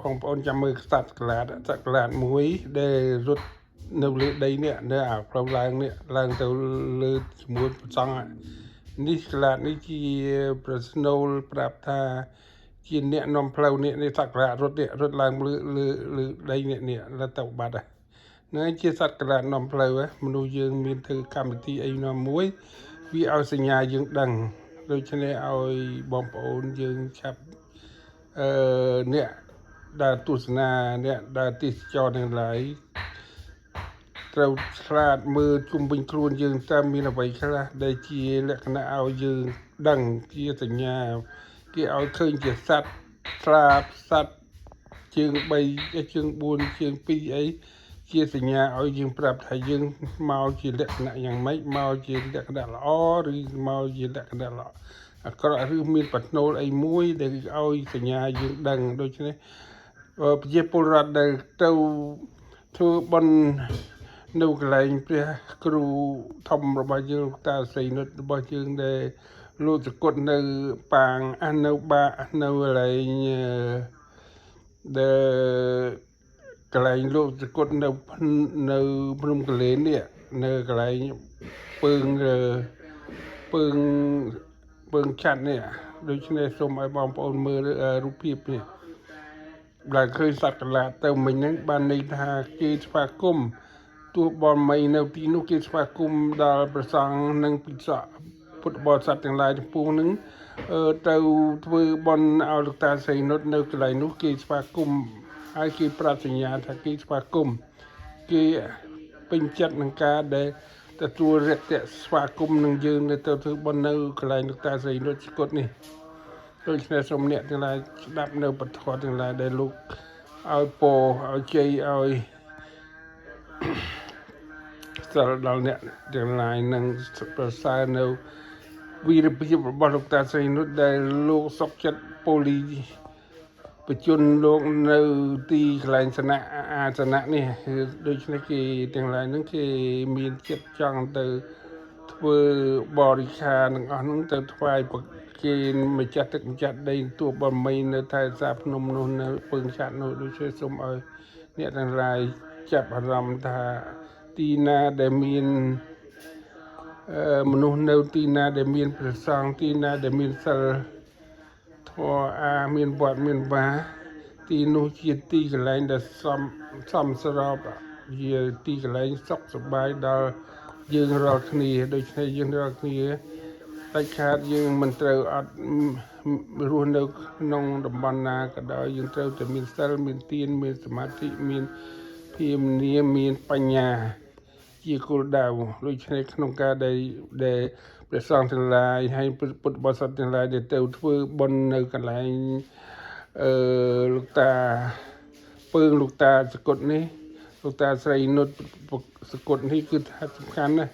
បងប្អូនចាំមើលសត្វក្លាតមួយដែលរត់នៅលើដីនេះនៅអាផ្លូវឡើងនេះឡើងទៅលើជាមួយប្រសង់នេះក្លាតនេះជាប្រស្នូលប្រាប់ថាជាអ្នកនាំផ្លូវនេះសត្វក្លាតរត់ឡើងលើដីនេះលើទៅបាត់ហ្នឹងជាសត្វក្លាតនាំផ្លូវមនុស្សយើងមានធ្វើកម្មវិធីអីណាមួយវាឲ្យសញ្ញាយើងដឹងដូច្នេះឲ្យបងប្អូនយើងឆាប់អ្នកដែលទស្សនាអ្នកដែលទេសចរទាំងឡាយត្រូវឆ្លាតមើលជុំវិញខ្លួនយើងតើមានអ្វីខ្លះដែលជាលក្ខណៈឲ្យយើងដឹងជាសញ្ញាគេឲ្យឃើញជាសត្វស្លាបសត្វជើង3ជើង4ជើង2អីជាសញ្ញាឲ្យយើងប្រាប់ថាយើងមកជាលក្ខណៈយ៉ាងម៉េចមកជាលក្ខណៈល្អឬមកជាលក្ខណៈអាក្រក់ឬមានបំណុលអីមួយដែលឲ្យសញ្ញាយើងដឹងដូច្នេះប្រជាពលរដ្ឋដែលទៅធ្វើបុណ្យនៅកន្លែងព្រះគ្រូធំរបស់យើងលោកតាសីនុតរបស់យើងដែលលោកសកុតនៅប៉ាងនៅបានៅកន្លែងដែលកន្លែងលោកសកុតនៅភ្នំកលែននេះនៅកន្លែងពើងឆាត់នេះដូច្នេះសូមឲ្យបងប្អូនមើលរូបភាពនេះដែលឃើញសត្វក្លាតទៅមិញហ្នឹងបានន័យថាគេស្វាគមន៍ទោះបនមីនៅទីនោះគេស្វាគមន៍ដល់ព្រះសង្ឃនិងពិស័កពុទ្ធបរិស័ទទាំងឡាយទាំងពួងហ្នឹងទៅធ្វើបុណ្យឲ្យលោកតាសីនុតនៅកន្លែងនោះគេស្វាគមន៍ហើយគេប្រាប់សញ្ញាថាគេស្វាគមន៍គេពេញចិត្តនឹងការដែលទទួលរយៈស្វាគមន៍នឹងយើងទៅធ្វើបុណ្យនៅកន្លែងលោកតាសីនុតស្គុតនេះដូច្នេះសូមអ្នកទាំងឡាយស្ដាប់នៅពធទាំងឡាយដែលលោកឲ្យពរឲ្យជ័យឲ្យស្ទើរដល់អ្នកទាំងឡាយនឹងប្រសើរនៅវីរភាពរបស់លោកតាសីនុតដែលលោកសុកចិត្តពូលីបជនលោកនៅទីកន្លែងអាសនៈនេះដូច្នេះគេទាំងឡាយហ្នឹងគេមានចិត្តចង់ទៅធ្វើបរិខារទាំងអស់ហ្នឹងទៅថ្វាយគេម្ចាស់ទឹកម្ចាស់ដីទួបរមីនៅថែសាភ្នំនោះនៅពើងឆាត់នោះដូច្នេះសូមឲ្យអ្នកទាំងឡាយចាប់អារម្មណ៍ថាទីណាដែលមានមនុស្សនៅទីណាដែលមានព្រះសង្ឃទីណាដែលមានសិលធម៌មានវត្តមានវាទីនោះជាទីកន្លែងដែលសមស្របជាទីកន្លែងសុខសប្បាយដល់យើងរាល់គ្នាដូច្នេះយើងរាល់គ្នាដាច់ខាតយើងមិនត្រូវអត់រស់នៅក្នុងតំបន់ណាក៏ដោយយើងត្រូវតែមានសិលមានទានមានសមាធិមានភាវនាមានបញ្ញាជាគោលដៅដូច្នេះក្នុងការដែលព្រះសង្ឃទាំងឡាយហើយពុទ្ធបរិស័ទទាំងឡាយដែលទៅធ្វើបុណ្យនៅកន្លែងលោកតាពើងលោកតាសកុតនេះលោកតាស្រីនុតសកុតនេះគឺថាសំខាន់ណាស់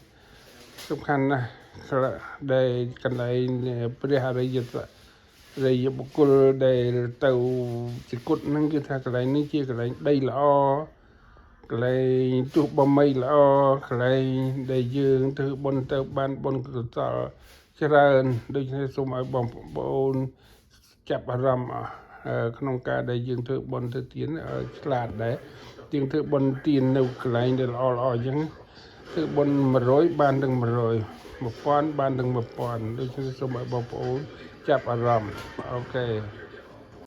ដែលកន្លែងព្រះអរិយបុគ្គលដែលទៅសកុតហ្នឹងគឺថាកន្លែងនេះជាកន្លែងដីល្អកន្លែងទោះបំមីល្អកន្លែងដែលយើងធ្វើបុណ្យទៅបានបុណ្យកុសលច្រើនដូច្នេះសូមឲ្យបងប្អូនចាប់អារម្មណ៍ក្នុងការដែលយើងធ្វើបុណ្យទៅទានឆ្លាតដែរយើងធ្វើបុណ្យទាននៅកន្លែងដែលល្អអញ្ចឹងធ្វើបុណ្យ100បានទាំង100 1000បានទាំង1000ដូច្នេះសូមឲ្យបងប្អូនចាប់អារម្មណ៍អូខេ